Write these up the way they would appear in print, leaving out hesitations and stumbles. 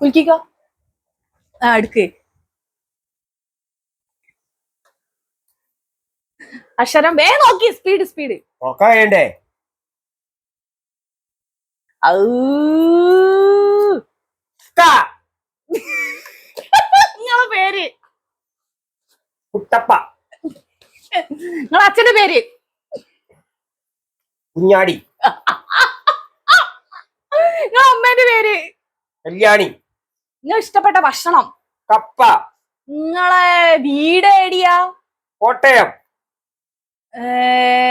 കുൽക്കിക്കോ. ആ എടുക്ക്. അക്ഷരം വേ നോക്കി. സ്പീഡ് സ്പീഡ് നോക്കണ്ടേ? നിങ്ങളെ പേര് കുട്ടപ്പ. നിങ്ങളെ അച്ഛന്റെ പേര് കുഞ്ഞാടി. നിങ്ങളെ അമ്മേന്റെ പേര് കല്യാണി. നിങ്ങൾ ഇഷ്ടപ്പെട്ട ഭക്ഷണം കപ്പ. നിങ്ങളെ വീട് ഏടിയാ? കോട്ടയം.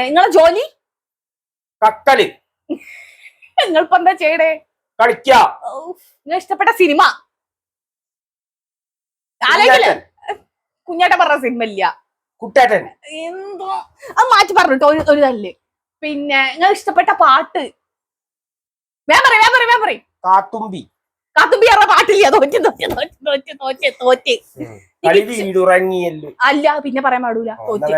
നിങ്ങളെ ജോലി? കക്കല്. നിങ്ങളിപ്പോ എന്താ ചെയ്യണേ? കളിക്ക. നിങ്ങൾ ഇഷ്ടപ്പെട്ട സിനിമ? കുഞ്ഞാട്ടൻ പറഞ്ഞ സിനിമ ഇല്ല. കുട്ടേട്ടൻ. എന്തോ അത് മാറ്റി പറഞ്ഞിട്ടോ ഒരു തല്ല്. പിന്നെ നിങ്ങൾ ഇഷ്ടപ്പെട്ട പാട്ട്? വേം പറയും. കാത്തുമ്പി. കാത്തുമ്പി പറഞ്ഞ പാട്ടില്ല. തോറ്റ്. അല്ല പിന്നെ പറയാൻ പാടൂല. തോറ്റ്.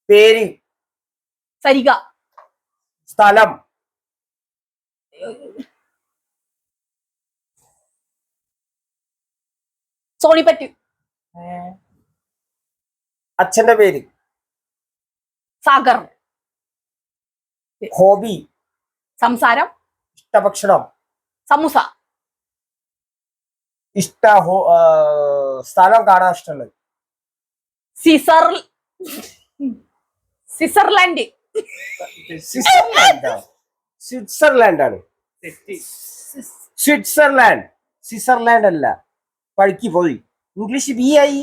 പേര്? സരിക. സ്ഥലം? സോണിപ്പറ്റ്. അച്ഛന്റെ പേര്? സാഗർ. ഹോബി? സംസാരം. ഇഷ്ടഭക്ഷണം? സമൂസ. സ്ഥലം കാണാൻ ഇഷ്ടമുള്ളത്? സ്വിറ്റ്സർലാൻഡ്. സ്വിറ്റ്സർലാൻഡ് ആണ്. സ്വിറ്റ്സർലാൻഡ് അല്ല. പഠിക്ക് പോയി. ഇംഗ്ലീഷ് ബി ആയി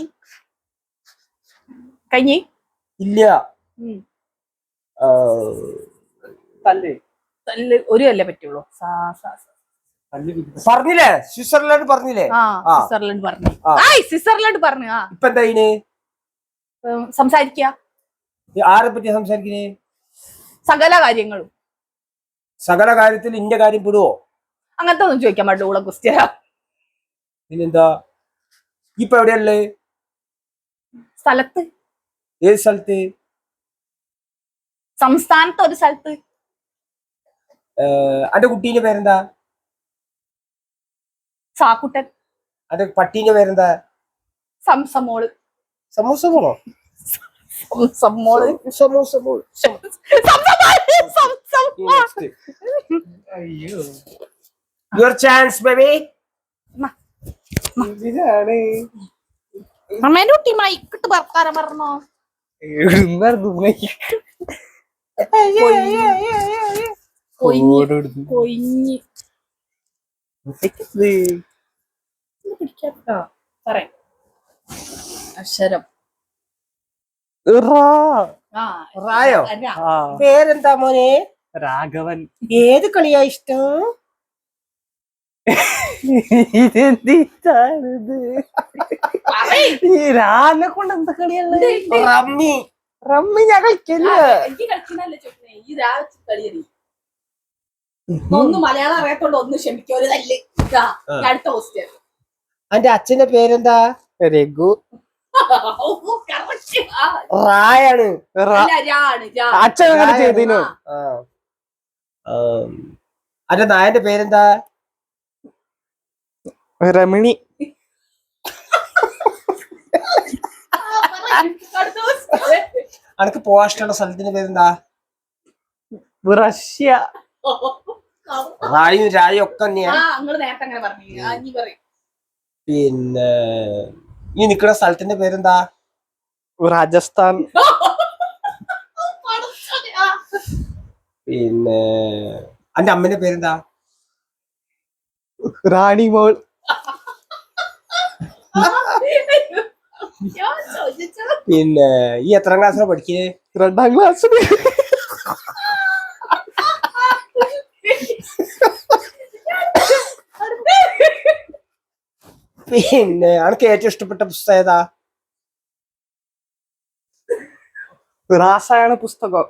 കഴിഞ്ഞി ഇല്ല. ഒരു അല്ലേ പറ്റുള്ളൂ. പറഞ്ഞില്ലേ? സ്വിറ്റ്സർലാൻഡ് പറഞ്ഞില്ലേ? സ്വിറ്റ്സർലാൻഡ് പറഞ്ഞു. ഇപ്പൊ എന്താ ഇതിന് സംസാരിക്ക? ആരെ പറ്റി സംസാരിക്കുന്നേ? സകല കാര്യങ്ങളും. സകല കാര്യത്തിൽ ഇന്റെ കാര്യം പെടുവോ? അങ്ങനത്തെ ഒന്നും ചോദിക്കാൻ പാടില്ല. ക്വസ്റ്റ്യനാ. പിന്നെന്താ? ഇപ്പൊ എവിടെയല്ലേ? സ്ഥലത്ത്. ഏത് സ്ഥലത്ത്? സംസ്ഥാനത്ത് ഒരു സ്ഥലത്ത്. അന്റെ കുട്ടീന്റെ പേരെന്താ? സാക്കുട്ടൻ. അന്റെ പട്ടീന്റെ പേരെന്താ? സംസമോള്. സമൂസമോളോ? Your chance, baby. അമ്മേന്റെ കുട്ടി മൈക്കിട്ട് വർത്താനം പറഞ്ഞോ? കൊഞ്ഞി അക്ഷരം റായോ? പേരെന്താ മോനെ? രാഘവൻ. ഏത് കളിയാ ഇഷ്ടം? രാനെ കൊണ്ട് എന്താ കളിയല്ലേ? റമ്മി. റമ്മി ഞാൻ കളിക്കല്ല. ഒന്ന് മലയാളം അറിയാത്തോണ്ട് ഒന്ന് ക്ഷമിക്കോ. ഒരു തല്ല്. അടുത്ത ക്വസ്റ്റ്യൻ. അന്റെ അച്ഛന്റെ പേരെന്താ? രഘു. റായാണ്. അച്ഛൻ അങ്ങനെ ചെയ്തീനു. അന്റെ നായന്റെ പേരെന്താ? രമണി. അനക്ക് പോവാൻ ഇഷ്ടമുള്ള സ്ഥലത്തിന്റെ പേരെന്താ? റഷ്യ. റായും രായും ഒക്കെ തന്നെയാ. പിന്നെ ഈ നിക്കുന്ന സ്ഥലത്തിന്റെ പേരെന്താ? രാജസ്ഥാൻ. പിന്നെ അന്റെ അമ്മന്റെ പേരെന്താ? റാണി മോൾ. പിന്നെ ഈ എത്രാം ക്ലാസ്സിലാണ് പഠിക്കേ? 2ാം ക്ലാസ്സിൽ. പിന്നെ അനക്ക് ഏറ്റവും ഇഷ്ടപ്പെട്ട പുസ്തകം ഏതാ? രാസായന പുസ്തകം.